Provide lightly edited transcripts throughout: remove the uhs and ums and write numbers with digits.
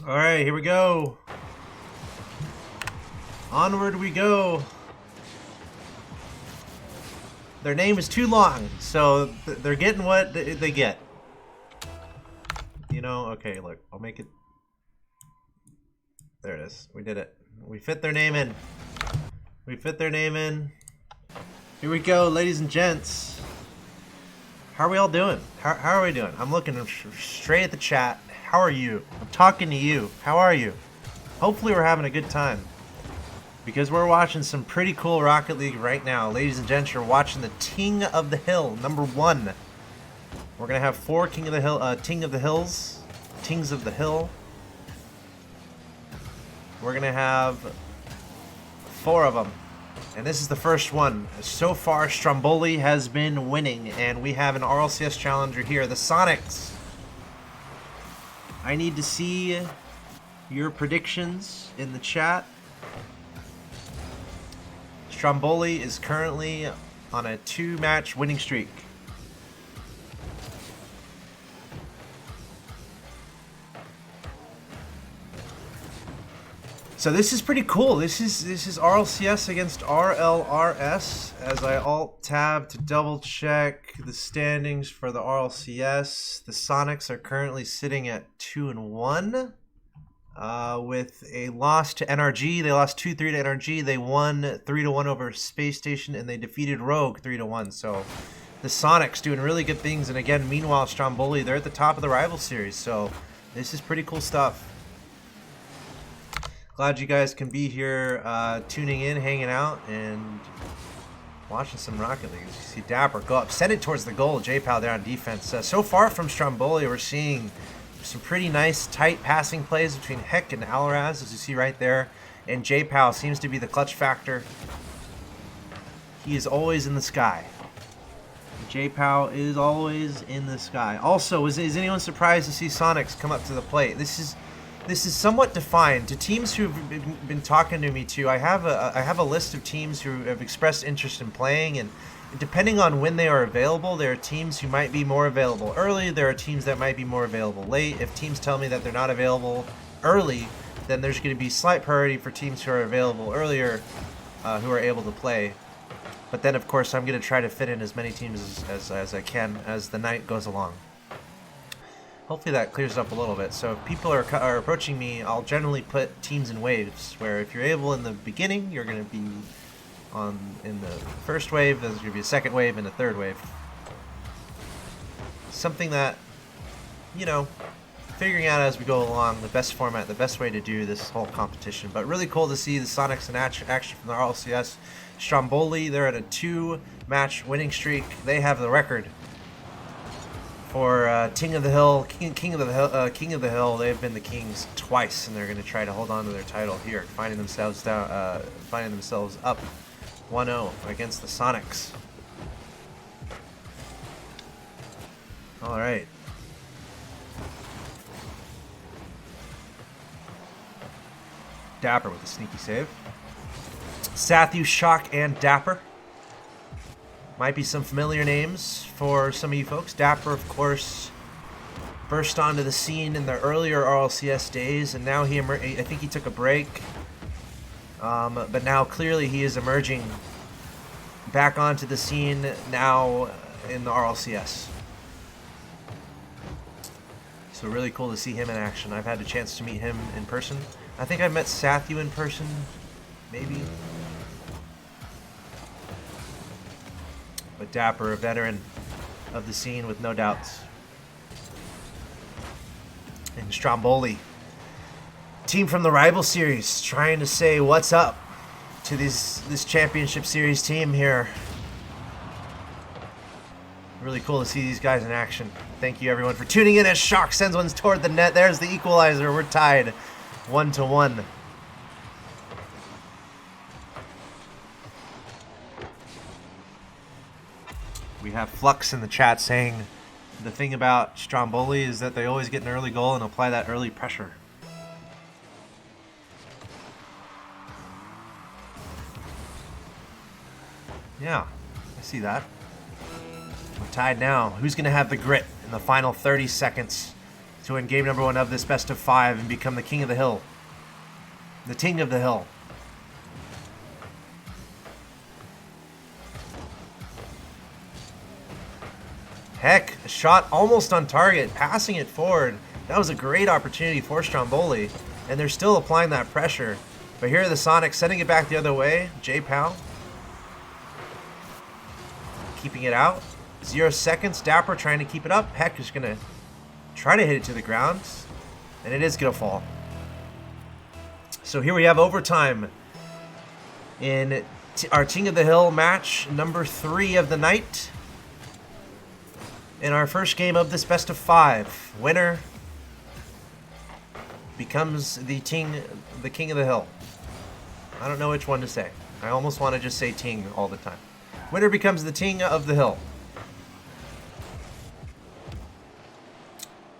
Alright, here we go. Onward we go. Their name is too long, so they're getting what they get. You know, okay, look, I'll make it. There it is. We did it. We fit their name in. We fit their name in. Here we go, ladies and gents. How are we all doing? How are we doing? I'm looking straight at the chat. How are you? I'm talking to you. How are you? Hopefully we're having a good time. Because we're watching some pretty cool Rocket League right now. Ladies and gents, you're watching the Ting of the Hill, #1. We're going to have 4 Ting of the Hill, Ting of the Hills. Tings of the Hill. We're going to have 4 of them. And this is the first one. So far, Stromboli has been winning. And we have an RLCS challenger here, the Soniqs. I need to see your predictions in the chat. Stromboli is currently on a 2-match winning streak. So this is pretty cool. This is RLCS against RLRS. As I alt-tab to double-check the standings for the RLCS, the Soniqs are currently sitting at 2-1. With a loss to NRG. They lost 2-3 to NRG. They won 3-1 over Space Station, and they defeated Rogue 3-1. So the Soniqs doing really good things. And again, meanwhile, Stromboli, they're at the top of the rival series. So this is pretty cool stuff. Glad you guys can be here tuning in, hanging out, and watching some Rocket League. You see Dapper go up, send it towards the goal. J-Pal there on defense. So far from Stromboli, we're seeing some pretty nice, tight passing plays between Heck and Alraz, as you see right there. And J-Pal seems to be the clutch factor. He is always in the sky. J-Pal is always in the sky. Also, is anyone surprised to see Soniqs come up to the plate? This is somewhat defined. To teams who've been talking to me too, I have a list of teams who have expressed interest in playing, and depending on when they are available, there are teams who might be more available early, there are teams that might be more available late. If teams tell me that they're not available early, then there's going to be slight priority for teams who are available earlier, who are able to play. But then, of course, I'm going to try to fit in as many teams as I can as the night goes along. Hopefully that clears it up a little bit. So if people are approaching me, I'll generally put teams in waves, where if you're able in the beginning, you're going to be in the first wave, there's going to be a second wave and a third wave. Something that, you know, figuring out as we go along, the best format, the best way to do this whole competition. But really cool to see the Soniqs in action from the RLCS. Stromboli, they're at a 2-match winning streak. They have the record for King of the Hill, King of the Hill. They've been the kings twice, and they're going to try to hold on to their title here, finding themselves up 1-0 against the Soniqs. All right. Dapper with a sneaky save. Sathu, Shock, and Dapper. Might be some familiar names for some of you folks. Dapper, of course, burst onto the scene in the earlier RLCS days, and now I think he took a break. But now clearly he is emerging back onto the scene now in the RLCS. So really cool to see him in action. I've had a chance to meet him in person. I think I met Sathu in person, maybe. But Dapper, a veteran of the scene with no doubts. And Stromboli, team from the rival series, trying to say what's up to this championship series team here. Really cool to see these guys in action. Thank you everyone for tuning in as Shock sends one toward the net. There's the equalizer. We're tied 1-1. We have Flux in the chat saying the thing about Stromboli is that they always get an early goal and apply that early pressure. Yeah, I see that. We're tied now. Who's going to have the grit in the final 30 seconds to win game number 1 of this best of 5 and become the king of the hill. The Ting of the hill. Heck, a shot almost on target, passing it forward. That was a great opportunity for Stromboli, and they're still applying that pressure. But here are the Soniqs sending it back the other way. J-Pow keeping it out. 0 seconds. Dapper trying to keep it up. Heck is going to try to hit it to the ground, and it is going to fall. So here we have overtime in our Ting of the Hill match number 3 of the night. In our first game of this best of 5, winner becomes the king of the hill. I don't know which one to say. I almost want to just say Ting all the time. Winner becomes the Ting of the hill.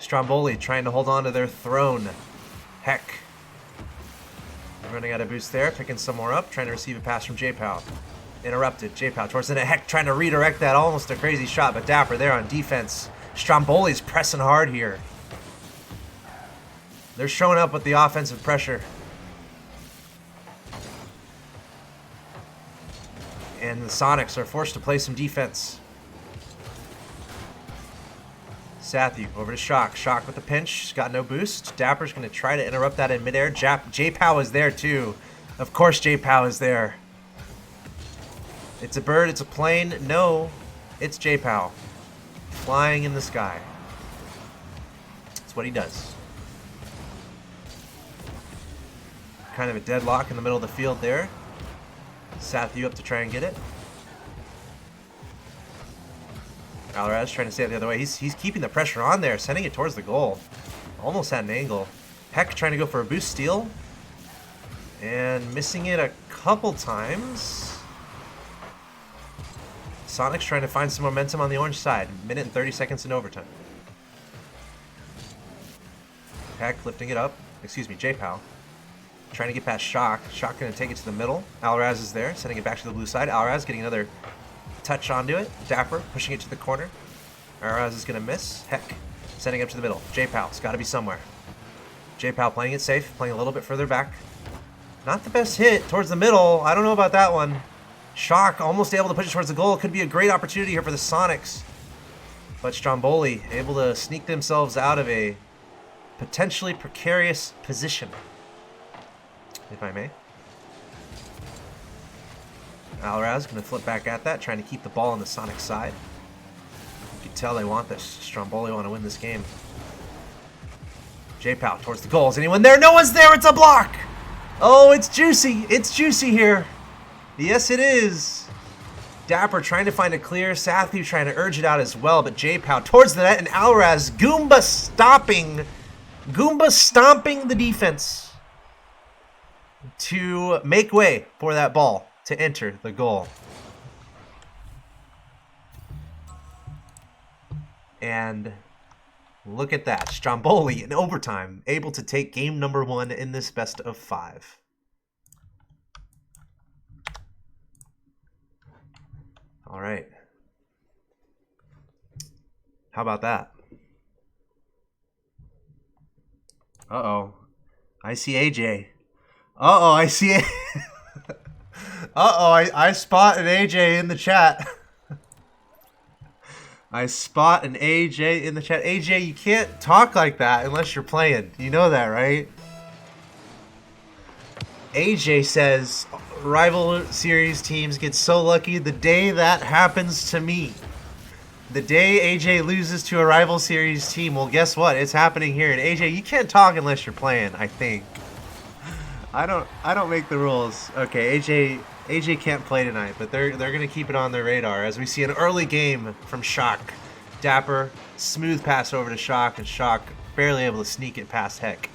Stromboli trying to hold on to their throne. Heck. Running out of boost there, picking some more up, trying to receive a pass from J-Pow. Interrupted. J-Pow towards the net. Heck, trying to redirect that. Almost a crazy shot, but Dapper there on defense. Stromboli's pressing hard here. They're showing up with the offensive pressure. And the Soniqs are forced to play some defense. Sathu over to Shock. Shock with the pinch. He's got no boost. Dapper's going to try to interrupt that in midair. J-Pow is there too. Of course J-Pow is there. It's a bird, it's a plane. No, it's J-Pow. Flying in the sky. That's what he does. Kind of a deadlock in the middle of the field there. Sathu up to try and get it. Alvarez trying to stay the other way. He's keeping the pressure on there, sending it towards the goal. Almost at an angle. Heck trying to go for a boost steal. And missing it a couple times. Soniqs trying to find some momentum on the orange side. Minute and 30 seconds in overtime. Heck lifting it up. Excuse me, J-Pow. Trying to get past Shock. Shock going to take it to the middle. Alraz is there, sending it back to the blue side. Alraz getting another touch onto it. Dapper pushing it to the corner. Alraz is going to miss. Heck sending it up to the middle. J-Pow's got to be somewhere. J-Pow playing it safe, playing a little bit further back. Not the best hit towards the middle. I don't know about that one. Shock almost able to push it towards the goal. Could be a great opportunity here for the Soniqs. But Stromboli able to sneak themselves out of a potentially precarious position, if I may. Alraz going to flip back at that, trying to keep the ball on the Sonic side. You can tell they want this. Stromboli want to win this game. J-Pow towards the goal. Is anyone there? No one's there. It's a block. Oh, it's juicy. It's juicy here. Yes, it is. Dapper trying to find a clear. Sathu trying to urge it out as well, but J-Pow towards the net, and Alraz Goomba stomping the defense to make way for that ball to enter the goal. And look at that. Stromboli in overtime, able to take game number 1 in this best of 5. All right. How about that? Uh-oh. I see AJ. Uh-oh, I see it. Uh-oh, I spot an AJ in the chat. I spot an AJ in the chat. AJ, you can't talk like that unless you're playing. You know that, right? AJ says, rival series teams get so lucky the day that happens to me. The day AJ loses to a rival series team, well, guess what? It's happening here. And AJ, you can't talk unless you're playing, I think. I don't make the rules. Okay, AJ can't play tonight, but they're gonna keep it on their radar as we see an early game from Shock. Dapper, smooth pass over to Shock, and Shock barely able to sneak it past Heck.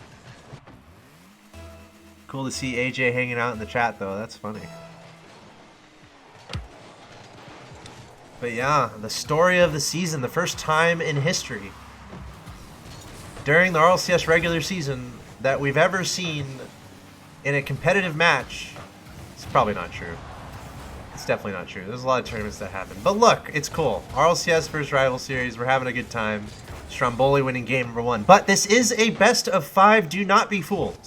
Cool to see AJ hanging out in the chat though, that's funny. But yeah, the story of the season, the first time in history during the RLCS regular season that we've ever seen in a competitive match. It's probably not true. It's definitely not true. There's a lot of tournaments that happen. But look, it's cool. RLCS versus Rival Series. We're having a good time. Stromboli winning game number 1. But this is a best of 5. Do not be fooled.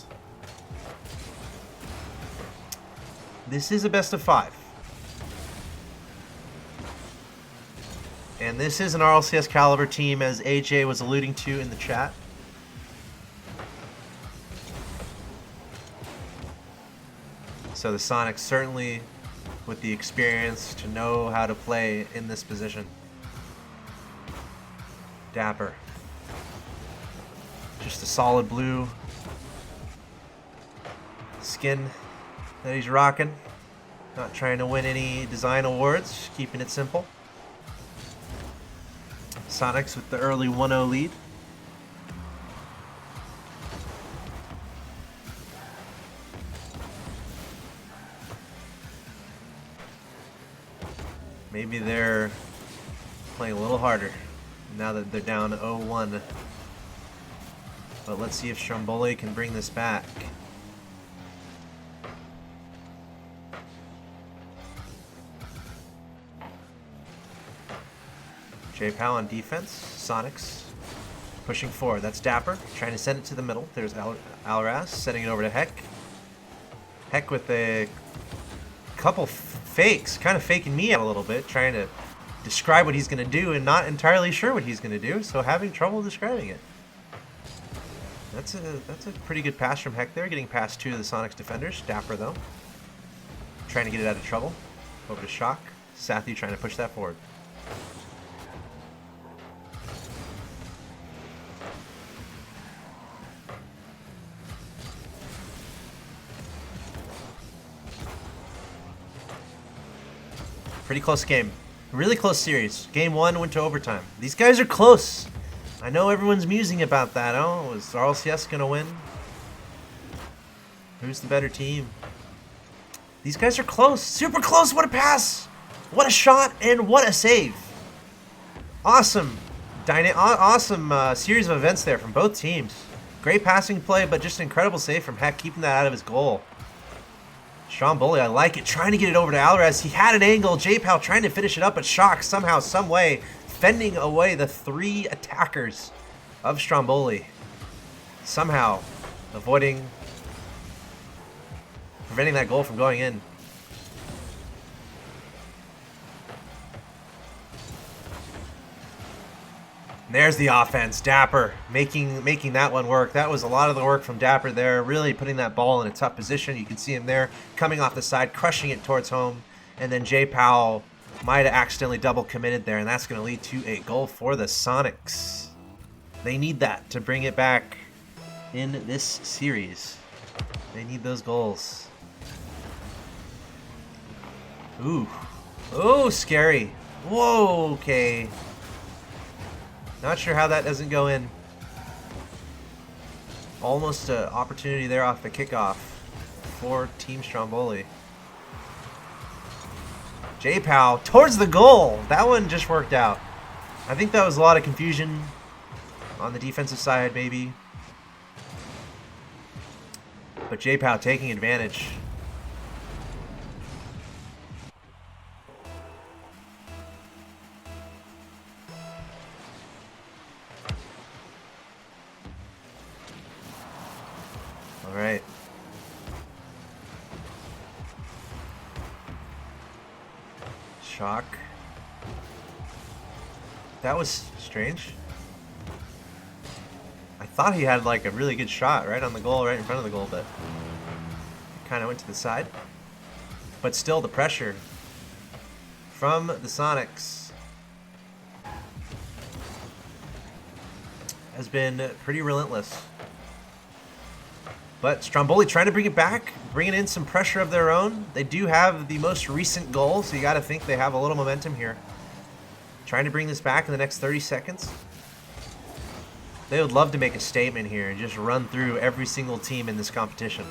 This is a best of 5. And this is an RLCS caliber team, as AJ was alluding to in the chat. So the Soniqs certainly with the experience to know how to play in this position. Dapper. Just a solid blue skin that he's rocking. Not trying to win any design awards, just keeping it simple. Soniqs with the early 1-0 lead. Maybe they're playing a little harder now that they're down 0-1. But let's see if Stromboli can bring this back. J-Pow on defense. Soniqs pushing forward. That's Dapper trying to send it to the middle. There's Alras sending it over to Heck. Heck with a couple fakes, kind of faking me out a little bit, trying to describe what he's going to do and not entirely sure what he's going to do, so having trouble describing it. That's a pretty good pass from Heck there, getting past 2 of the Soniqs defenders. Dapper, though, trying to get it out of trouble. Over to Shock. Sathy trying to push that forward. Pretty close game. Really close series. Game 1 went to overtime. These guys are close. I know everyone's musing about that. Oh, is RLCS gonna win? Who's the better team? These guys are close. Super close. What a pass. What a shot and what a save. Awesome. Awesome series of events there from both teams. Great passing play, but just an incredible save from Heck, keeping that out of his goal. Stromboli, I like it. Trying to get it over to Alras. He had an angle. J-Pow trying to finish it up, but Shock somehow, some way, fending away the 3 attackers of Stromboli. Somehow preventing that goal from going in. And there's the offense. Dapper making that one work. That was a lot of the work from Dapper there, really putting that ball in a tough position. You can see him there coming off the side, crushing it towards home. And then J-Pow might have accidentally double committed there, and that's going to lead to a goal for the Soniqs. They need that to bring it back in this series. They need those goals. Ooh. Oh, scary. Whoa, okay. Not sure how that doesn't go in. Almost an opportunity there off the kickoff for Team Stromboli. J-Pow towards the goal. That one just worked out. I think that was a lot of confusion on the defensive side, maybe. But J-Pow taking advantage. All right. Shock. That was strange. I thought he had like a really good shot right on the goal, right in front of the goal, but kind of went to the side. But still, the pressure from the Soniqs has been pretty relentless. But Stromboli trying to bring it back, bringing in some pressure of their own. They do have the most recent goal, so you got to think they have a little momentum here. Trying to bring this back in the next 30 seconds. They would love to make a statement here and just run through every single team in this competition.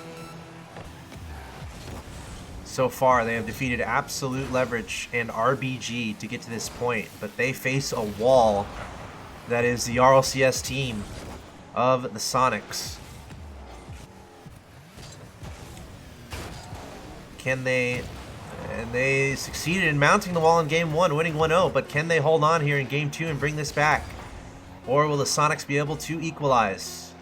So far, they have defeated Absolute Leverage and RBG to get to this point, but they face a wall that is the RLCS team of the Soniqs. Can they, and they succeeded in mounting the wall in game 1, winning 1-0, but can they hold on here in game 2 and bring this back? Or will the Soniqs be able to equalize?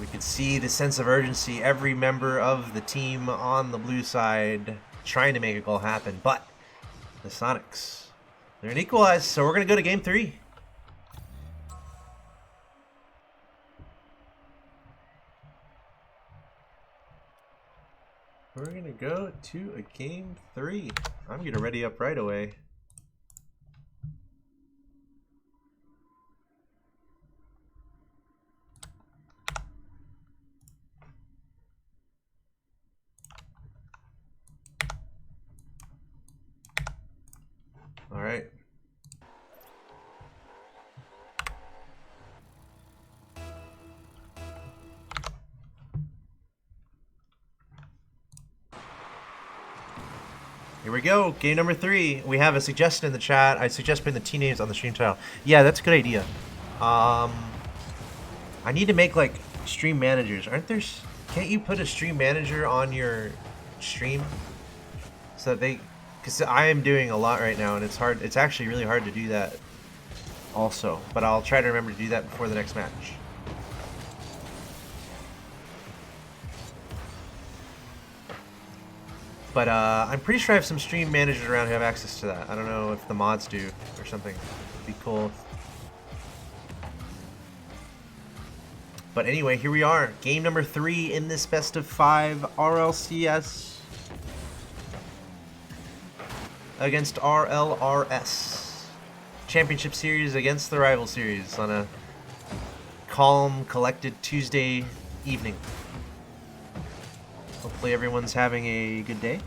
We could see the sense of urgency, every member of the team on the blue side trying to make a goal happen, but the Soniqs, they're an equalize, so we're going to go to game 3. We're going to go to a game 3. I'm going to ready up right away. All right. Here we go, game number 3. We have a suggestion in the chat. I suggest putting the team names on the stream title. Yeah, that's a good idea. I need to make like stream managers. Aren't there? Can't you put a stream manager on your stream so that they? Because I am doing a lot right now, and it's hard. It's actually really hard to do that. Also, but I'll try to remember to do that before the next match. But I'm pretty sure I have some stream managers around who have access to that. I don't know if the mods do or something. It'd be cool. But anyway, here we are. Game number 3 in this best of 5 RLCS against RLRS. Championship series against the rival series on a calm, collected Tuesday evening. Hopefully everyone's having a good day.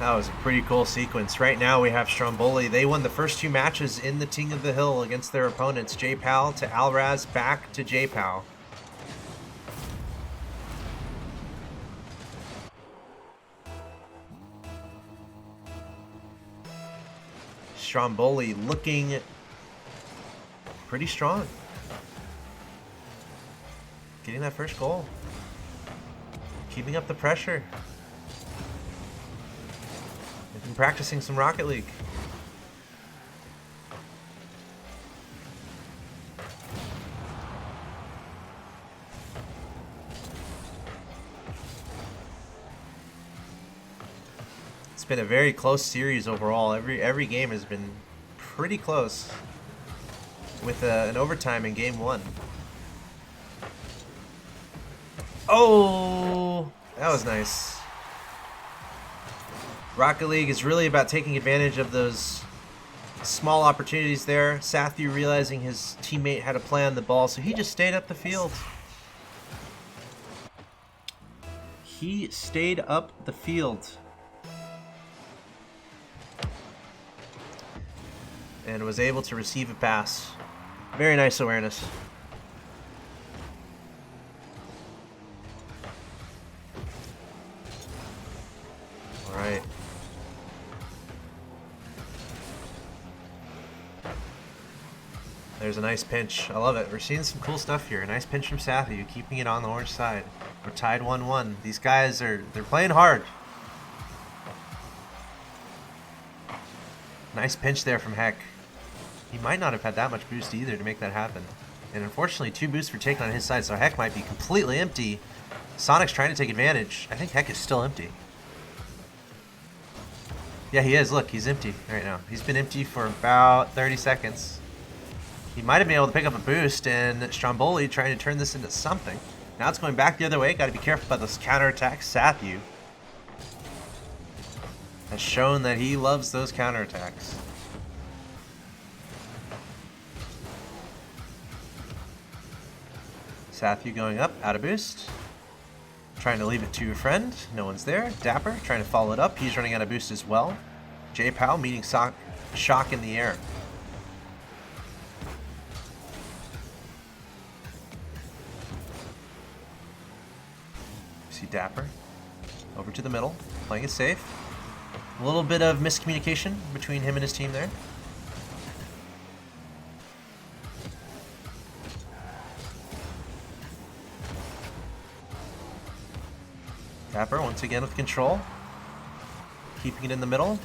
That was a pretty cool sequence. Right now we have Stromboli. They won the first 2 matches in the Ting of the Hill against their opponents. J-Pal to Alraz, back to J-Pal. Stromboli looking pretty strong. Getting that first goal. Keeping up the pressure. They've been practicing some Rocket League. It's been a very close series overall. Every game has been pretty close, with an overtime in game 1. Oh, that was nice. Rocket League is really about taking advantage of those small opportunities there. Sathu realizing his teammate had a play on the ball, so he just stayed up the field. He stayed up the field. And was able to receive a pass. Very nice awareness. All right. There's a nice pinch. I love it. We're seeing some cool stuff here. A nice pinch from Sathu, keeping it on the orange side. We're tied 1-1. These guys they're playing hard. Nice pinch there from Heck. He might not have had that much boost either to make that happen. And unfortunately, 2 boosts were taken on his side, so Heck might be completely empty. Soniqs trying to take advantage. I think Heck is still empty. Yeah, he is. Look, he's empty right now. He's been empty for about 30 seconds. He might have been able to pick up a boost, and Stromboli trying to turn this into something. Now it's going back the other way. Got to be careful about those counterattacks. Sathu has shown that he loves those counterattacks. Sathu going up, out of boost. Trying to leave it to a friend. No one's there. Dapper trying to follow it up. He's running out of boost as well. J-Pal meeting Shock in the air. See Dapper. Over to the middle. Playing it safe. A little bit of miscommunication between him and his team there. Dapper once again with control. Keeping it in the middle.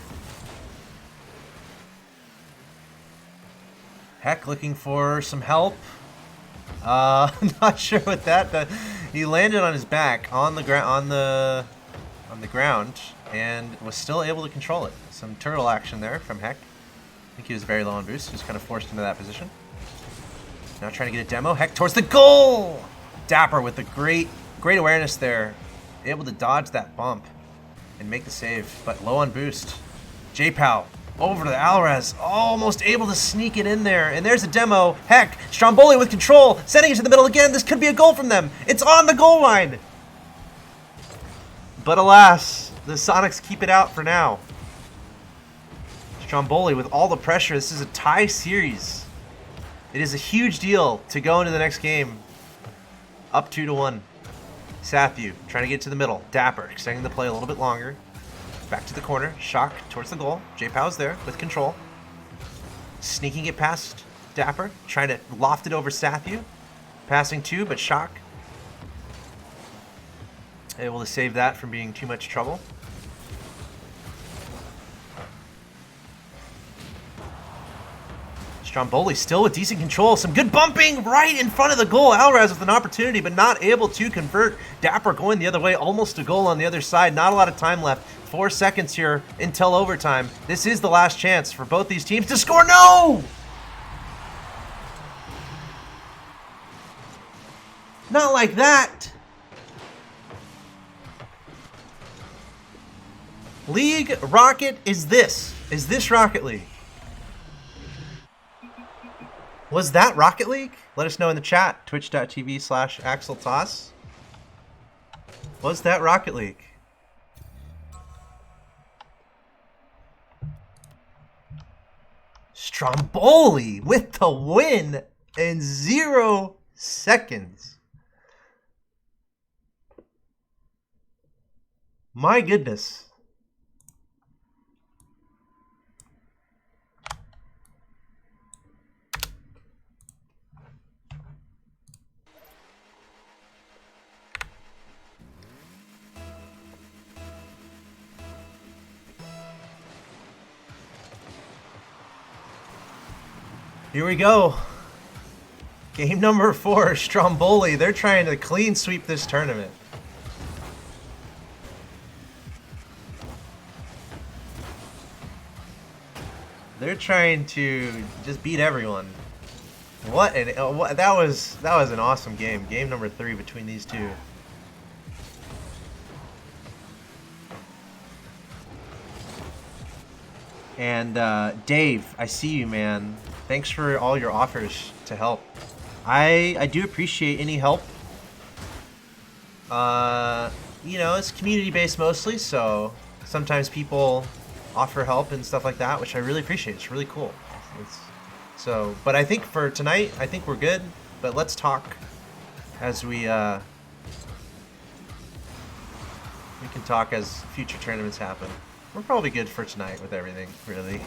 Heck looking for some help. Not sure what that. He landed on his back on the ground and was still able to control it. Some turtle action there from Heck. I think he was very low on boost. Just kind of forced into that position. Now trying to get a demo. Heck towards the goal. Dapper with the great awareness there, able to dodge that bump and make the save, but low on boost. J-Pow over to the Alvarez, almost able to sneak it in there, and there's a demo. Heck, Stromboli with control, sending it to the middle again. This could be a goal from them. It's on the goal line. But alas, the Soniqs keep it out for now. Stromboli with all the pressure. This is a tie series. It is a huge deal to go into the next game. Up 2-1. Sathu trying to get to the middle. Dapper extending the play a little bit longer. Back to the corner. Shock towards the goal. J-Pow's there with control. Sneaking it past Dapper. Trying to loft it over Sathu. Passing two, but Shock able to save that from being too much trouble. Stromboli still with decent control. Some good bumping right in front of the goal. Alvarez with an opportunity, but not able to convert. Dapper going the other way, almost a goal on the other side. Not a lot of time left. 4 seconds here until overtime. This is the last chance for both these teams to score. No! Not like that. League Rocket is this. Is this Rocket League? Was that Rocket League? Let us know in the chat. Twitch.tv/Axeltoss. Was that Rocket League? Stromboli with the win in 0 seconds. My goodness. Here we go. Game number 4, Stromboli. They're trying to clean sweep this tournament. They're trying to just beat everyone. That was an awesome game. Game number 3 between these two. And Dave, I see you, man. Thanks for all your offers to help. I do appreciate any help. You know, it's community-based mostly, so sometimes people offer help and stuff like that, which I really appreciate. It's really cool. But I think for tonight, I think we're good. But let's talk as we can talk as future tournaments happen. We're probably good for tonight with everything, really.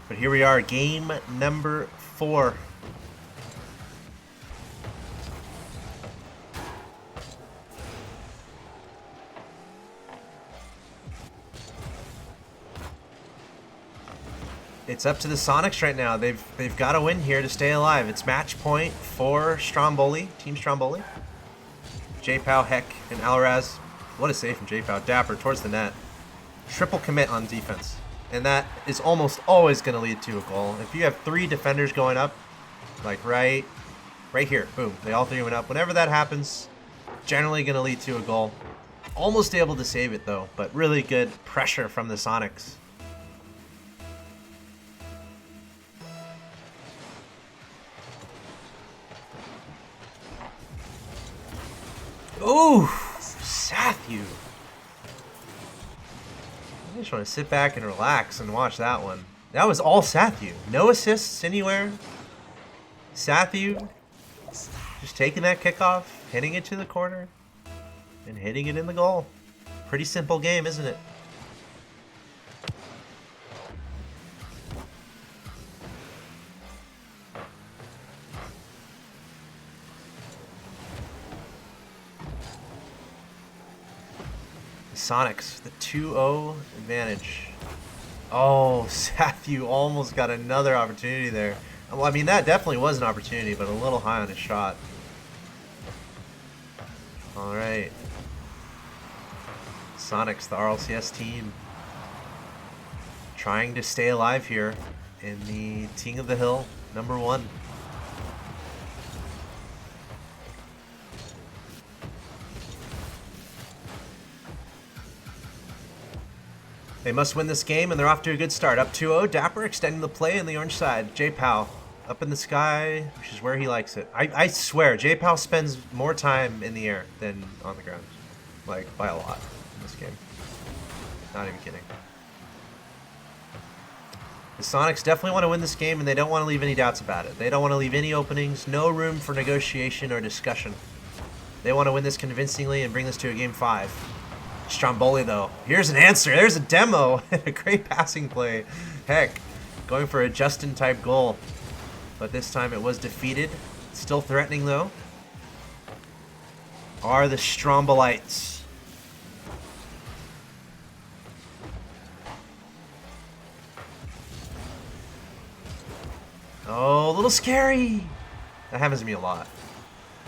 But here we are, game number 4. It's up to the Soniqs right now. They've got to win here to stay alive. It's match point for Stromboli, Team Stromboli. J-Pow, Heck, and Alvarez. What a save from J-Pow. Dapper towards the net. Triple commit on defense. And that is almost always going to lead to a goal. If you have 3 defenders going up, like right here, boom, they all 3 went up. Whenever that happens, generally going to lead to a goal. Almost able to save it though, but really good pressure from the Soniqs. Ooh, Sathu. I just want to sit back and relax and watch that one. That was all Sathu. No assists anywhere. Sathu just taking that kickoff, hitting it to the corner, and hitting it in the goal. Pretty simple game, isn't it? Soniqs, the 2-0 advantage. Oh, Sathu almost got another opportunity there. Well, I mean, that definitely was an opportunity, but a little high on his shot. All right. Soniqs, the RLCS team, trying to stay alive here in the Ting of the Hill, #1. They must win this game, and they're off to a good start. Up 2-0, Dapper extending the play in the orange side. J-Pow up in the sky, which is where he likes it. I swear, J-Pow spends more time in the air than on the ground. Like, by a lot in this game. Not even kidding. The Soniqs definitely want to win this game, and they don't want to leave any doubts about it. They don't want to leave any openings, no room for negotiation or discussion. They want to win this convincingly and bring this to a game 5. Stromboli, though. Here's an answer. There's a demo. A great passing play. Heck, going for a Justin-type goal. But this time it was defeated. Still threatening, though, are the Strombolites. Oh, a little scary. That happens to me a lot.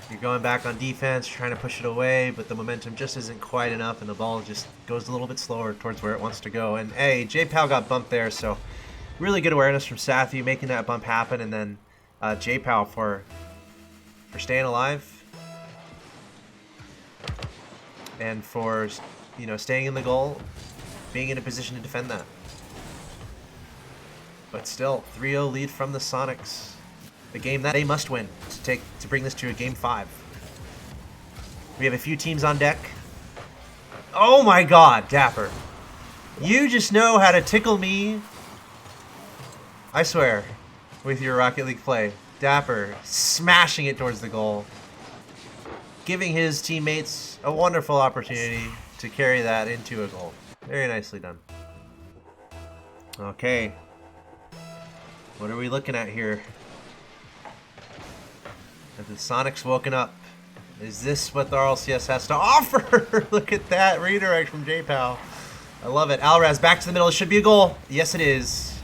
You're going back on defense, trying to push it away, but the momentum just isn't quite enough, and the ball just goes a little bit slower towards where it wants to go. And hey, J-Pow got bumped there, so really good awareness from Sathu, making that bump happen, and then J-Pow for staying alive and for, you know, staying in the goal, being in a position to defend that. But still, 3-0 lead from the Soniqs. The game that they must win to bring this to a game 5. We have a few teams on deck. Oh my god, Dapper. You just know how to tickle me. I swear, with your Rocket League play. Dapper smashing it towards the goal. Giving his teammates a wonderful opportunity to carry that into a goal. Very nicely done. Okay. What are we looking at here? Have the Soniqs woken up? Is this what the RLCS has to offer? Look at that redirect from J-Pow. I love it. Alraz back to the middle. It should be a goal. Yes, it is.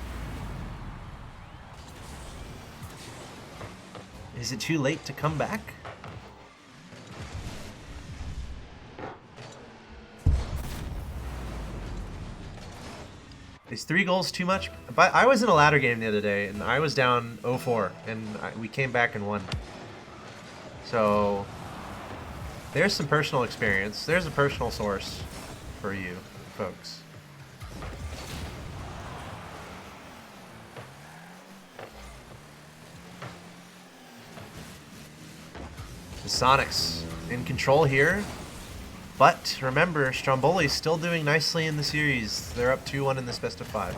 Is it too late to come back? Is 3 goals too much? But I was in a ladder game the other day, and I was down 0-4, and we came back and won. So there's some personal experience. There's a personal source for you folks. The Soniqs in control here. But remember, Stromboli's still doing nicely in the series. They're up 2-1 in this best of 5.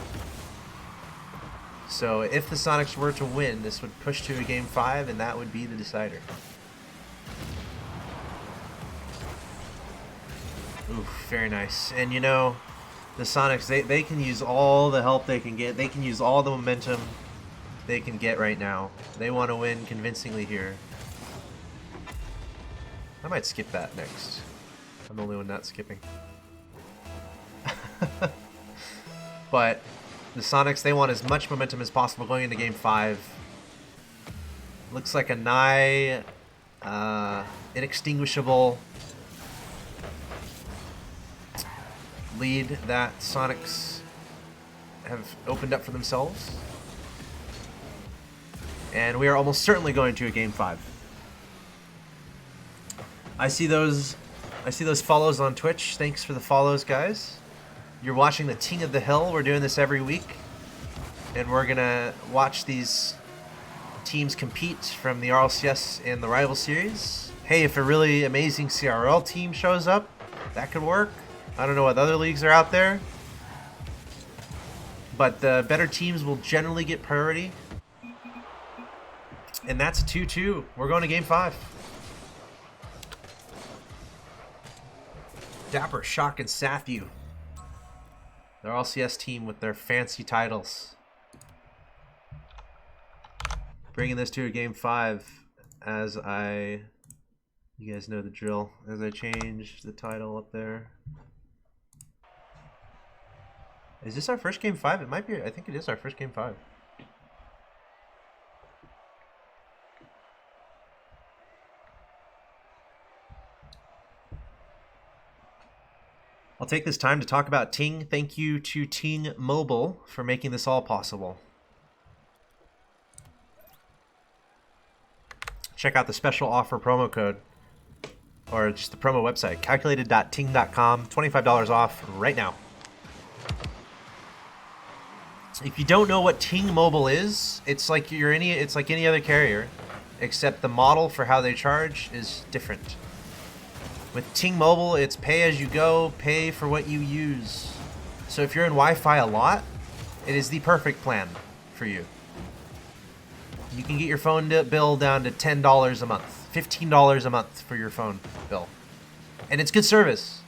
So if the Soniqs were to win, this would push to a game 5, and that would be the decider. Oof, very nice. And you know, the Soniqs, they can use all the help they can get. They can use all the momentum they can get right now. They want to win convincingly here. I might skip that next. I'm the only one not skipping. But the Soniqs, they want as much momentum as possible going into game 5. Looks like a nigh inextinguishable lead that Soniqs have opened up for themselves. And we are almost certainly going to a game 5. I see those follows on Twitch. Thanks for the follows, guys. You're watching the Ting of the Hill. We're doing this every week. And we're going to watch these teams compete from the RLCS and the Rival Series. Hey, if a really amazing CRL team shows up, that could work. I don't know what other leagues are out there. But the better teams will generally get priority. And that's a 2-2. We're going to game 5. Dapper, Shock, and Sathu. The RLCS team with their fancy titles. Bringing this to a game 5 as you guys know the drill, as I change the title up there. Is this our first game 5? It might be. I think it is our first game 5. I'll take this time to talk about Ting. Thank you to Ting Mobile for making this all possible. Check out the special offer promo code, or just the promo website, calculated.ting.com, $25 off right now. If you don't know what Ting Mobile is, it's like any other carrier, except the model for how they charge is different. With Ting Mobile, it's pay as you go, pay for what you use. So if you're in Wi-Fi a lot, it is the perfect plan for you. You can get your phone bill down to $10 a month, $15 a month for your phone bill. And it's good service.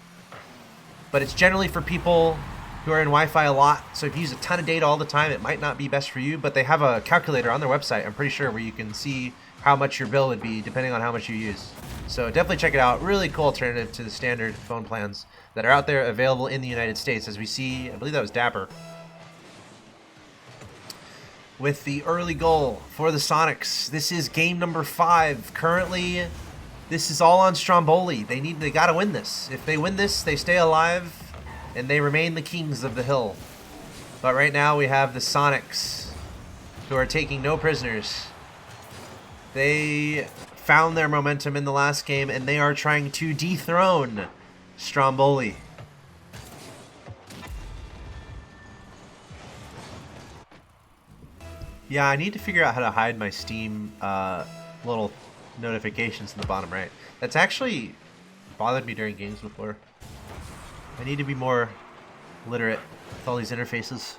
But it's generally for people who are in Wi-Fi a lot. So if you use a ton of data all the time, it might not be best for you. But they have a calculator on their website, I'm pretty sure, where you can see how much your bill would be depending on how much you use. So definitely check it out. Really cool alternative to the standard phone plans that are out there available in the United States. As we see, I believe that was Dapper with the early goal for the Soniqs. This is game number 5. Currently, this is all on Stromboli. They gotta win this. If they win this, they stay alive and they remain the kings of the hill. But right now we have the Soniqs, who are taking no prisoners. They found their momentum in the last game, and they are trying to dethrone Stromboli. Yeah, I need to figure out how to hide my Steam little notifications in the bottom right. That's actually bothered me during games before. I need to be more literate with all these interfaces.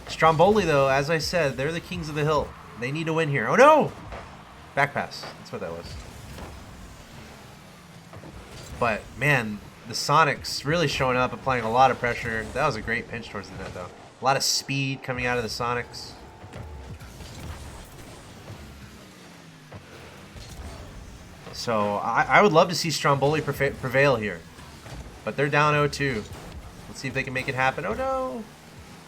Stromboli, though, as I said, they're the kings of the hill. They need to win here. Oh, no! Back pass. That's what that was. But, man, the Soniqs really showing up, applying a lot of pressure. That was a great pinch towards the net, though. A lot of speed coming out of the Soniqs. So, I would love to see Stromboli prevail here. But they're down 0-2. Let's see if they can make it happen. Oh, no!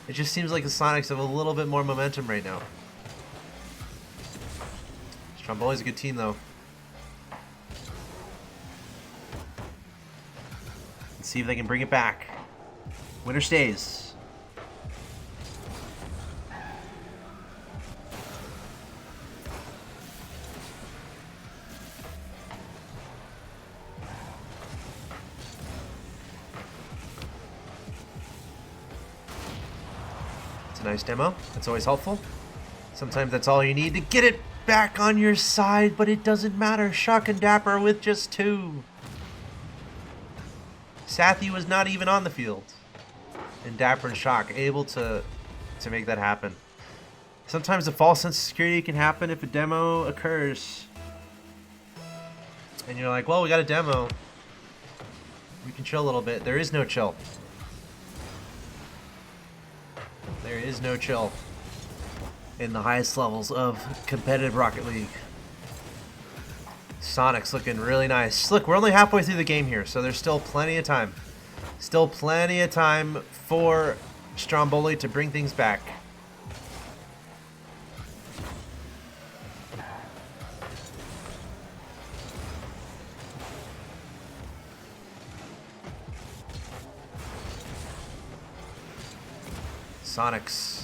It just seems like the Soniqs have a little bit more momentum right now. Stromboli's a good team, though. Let's see if they can bring it back. Winner stays. It's a nice demo. That's always helpful. Sometimes that's all you need to get it back on your side, but it doesn't matter. Shock and Dapper with just 2. Sathy was not even on the field. And Dapper and Shock able to make that happen. Sometimes a false sense of security can happen if a demo occurs. And you're like, well, we got a demo. We can chill a little bit. There is no chill. There is no chill in the highest levels of competitive Rocket League. Soniqs looking really nice. Look, we're only halfway through the game here, so there's still plenty of time. Still plenty of time for Stromboli to bring things back. Soniqs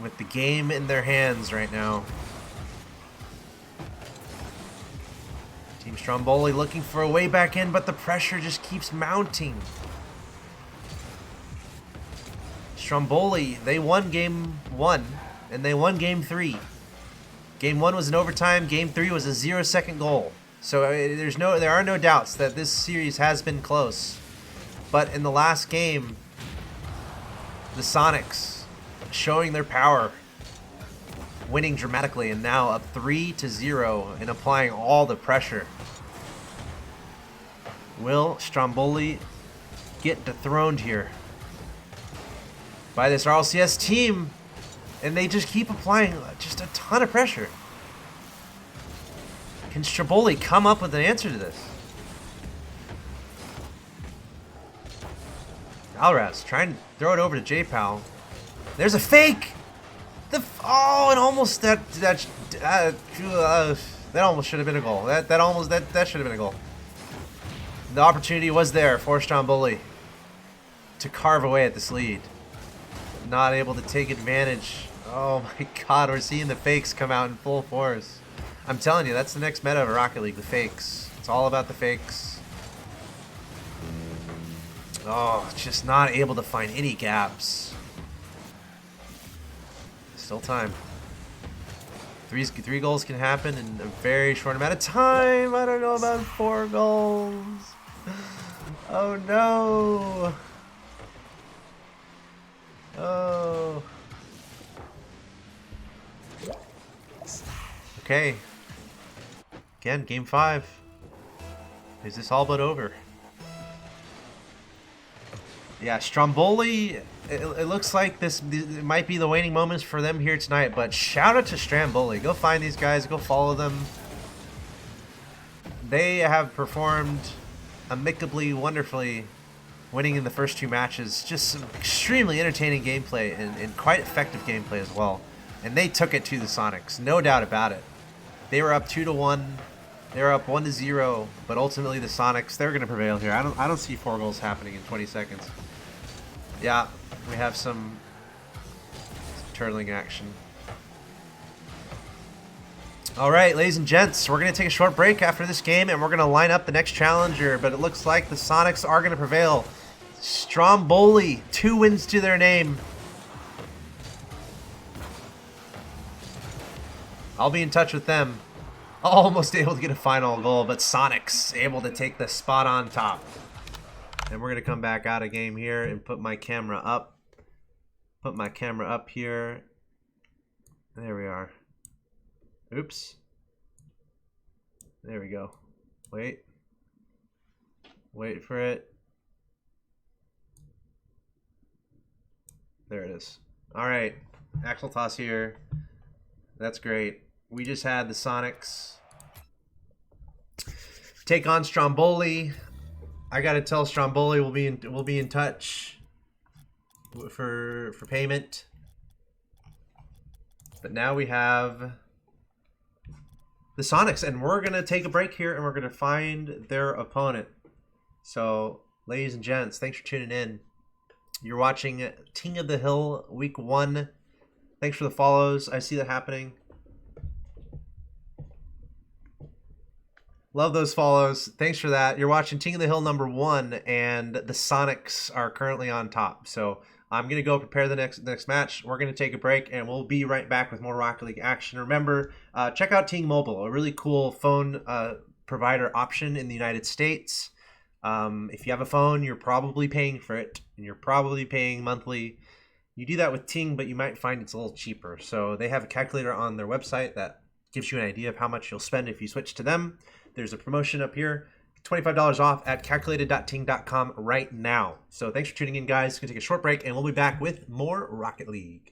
with the game in their hands right now. Team Stromboli looking for a way back in, but the pressure just keeps mounting. Stromboli, they won game 1, and they won game 3. Game 1 was an overtime, game 3 was a 0-second goal. So there are no doubts that this series has been close. But in the last game, the Soniqs showing their power, winning dramatically, and now up 3-0 and applying all the pressure. Will Stromboli get dethroned here by this RLCS team? And they just keep applying just a ton of pressure. Can Stromboli come up with an answer to this? Alraz trying to throw it over to J-Pal. There's a fake! Oh, and almost that almost should have been a goal. That should have been a goal. The opportunity was there for Stromboli to carve away at this lead. Not able to take advantage. Oh my god, we're seeing the fakes come out in full force. I'm telling you, that's the next meta of Rocket League, the fakes. It's all about the fakes. Oh, just not able to find any gaps. Still time. Three goals can happen in a very short amount of time. I don't know about 4 goals. Oh no. Oh. Okay. Again, game 5. Is this all but over? Yeah, Stromboli, it looks like this might be the waning moments for them here tonight, but shout out to Stromboli. Go find these guys, go follow them. They have performed amicably, wonderfully, winning in the first 2 matches. Just some extremely entertaining gameplay and quite effective gameplay as well. And they took it to the Soniqs, no doubt about it. They were up 2-1. They were up 1-0, but ultimately the Soniqs, they're going to prevail here. I don't see 4 goals happening in 20 seconds. Yeah, we have some turtling action. All right, ladies and gents, we're going to take a short break after this game, and we're going to line up the next challenger, but it looks like the Soniqs are going to prevail. Stromboli, 2 wins to their name. I'll be in touch with them. Almost able to get a final goal, but Soniqs able to take the spot on top. And we're going to come back out of game here and put my camera up. Put my camera up here. There we are. Oops. There we go. Wait. Wait for it. There it is. All right. Axeltoss here. That's great. We just had the Soniqs take on Stromboli. I gotta tell Stromboli we'll be in touch for payment. But now we have the Soniqs, and we're gonna take a break here and we're gonna find their opponent. So, ladies and gents, thanks for tuning in. You're watching Ting of the Hill Week 1. Thanks for the follows. I see that happening. Love those follows. Thanks for that. You're watching Ting of the Hill number 1, and the Soniqs are currently on top. So I'm going to go prepare the next match. We're going to take a break, and we'll be right back with more Rocket League action. Remember, check out Ting Mobile, a really cool phone provider option in the United States. If you have a phone, you're probably paying for it, and you're probably paying monthly. You do that with Ting, but you might find it's a little cheaper. So they have a calculator on their website that gives you an idea of how much you'll spend if you switch to them. There's a promotion up here, $25 off at calculated.ting.com right now. So thanks for tuning in, guys. Going to take a short break, and we'll be back with more Rocket League.